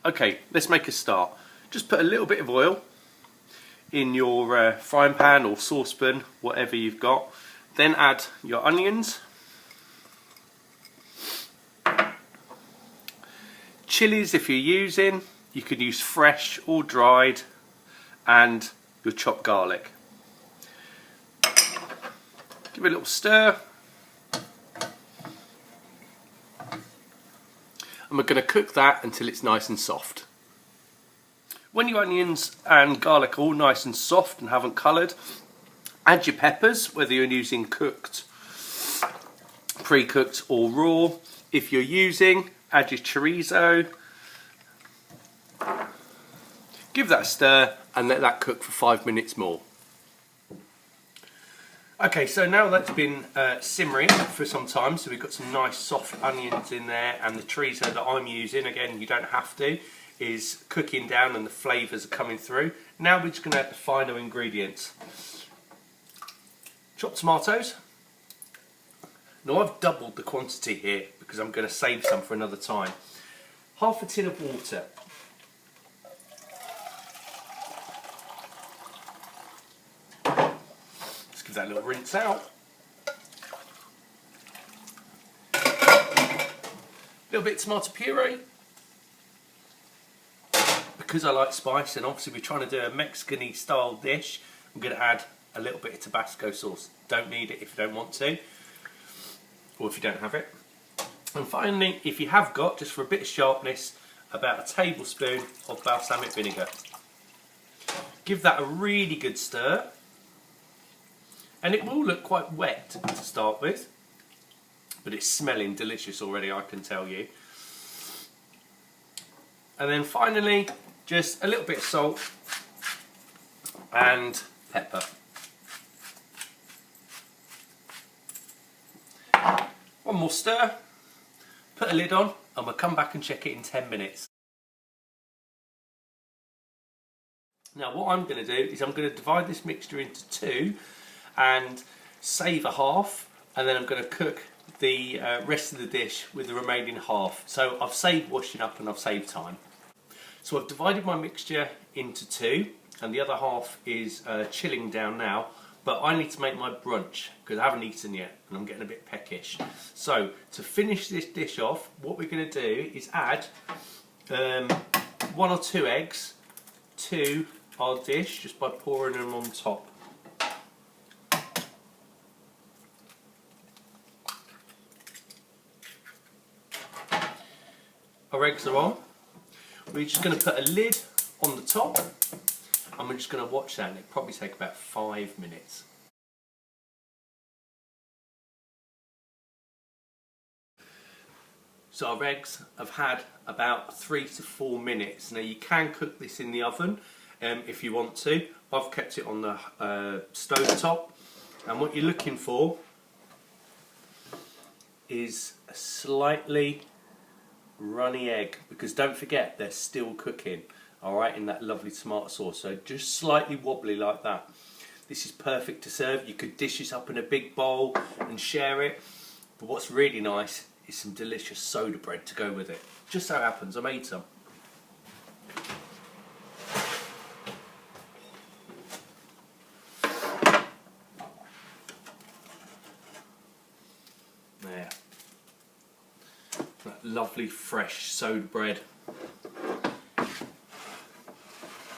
Okay, let's make a start. Just put a little bit of oil in your frying pan or saucepan, whatever you've got. Then add your onions, chillies if you're using, you could use fresh or dried, and your chopped garlic. Give it a little stir. And we're going to cook that until it's nice and soft. When your onions and garlic are all nice and soft and haven't coloured, add your peppers, whether you're using cooked, pre-cooked or raw. If you're using, add your chorizo. Give that a stir and let that cook for 5 minutes more. Okay, so now that's been simmering for some time, so we've got some nice soft onions in there, and the chorizo that I'm using, again you don't have to, is cooking down and the flavours are coming through. Now we're just going to add the final ingredients. Chopped tomatoes. Now I've doubled the quantity here because I'm going to save some for another time. Half a tin of water. Give that a little rinse out. A little bit of tomato puree. Because I like spice, and obviously we're trying to do a Mexican-y style dish, I'm going to add a little bit of Tabasco sauce. Don't need it if you don't want to, or if you don't have it. And finally, if you have got, just for a bit of sharpness, about a tablespoon of balsamic vinegar. Give that a really good stir. And it will look quite wet to start with, but it's smelling delicious already, I can tell you. And then finally, just a little bit of salt and pepper. One more stir, put a lid on, and we'll come back and check it in 10 minutes. Now what I'm going to do is I'm going to divide this mixture into two and save a half, and then I'm going to cook the rest of the dish with the remaining half. So I've saved washing up and I've saved time. So I've divided my mixture into two, and the other half is chilling down now, but I need to make my brunch because I haven't eaten yet and I'm getting a bit peckish. So to finish this dish off, what we're going to do is add 1 or 2 eggs to our dish just by pouring them on top. Our eggs are on. We're just going to put a lid on the top, and we're just going to watch that, and it'll probably take about 5 minutes. So our eggs have had about 3 to 4 minutes. Now you can cook this in the oven if you want to. I've kept it on the stove top, and what you're looking for is a slightly runny egg, because don't forget they're still cooking, alright, in that lovely tomato sauce. So just slightly wobbly like that. This is perfect to serve. You could dish this up in a big bowl and share it, but what's really nice is some delicious soda bread to go with it. Just so happens I made some. There. That lovely fresh soda bread.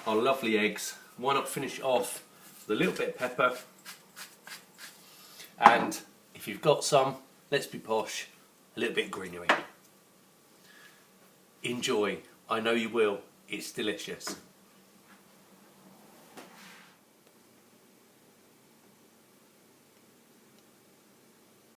Our lovely eggs. Why not finish it off with a little bit of pepper? And if you've got some, let's be posh, a little bit of greenery. Enjoy. I know you will. It's delicious.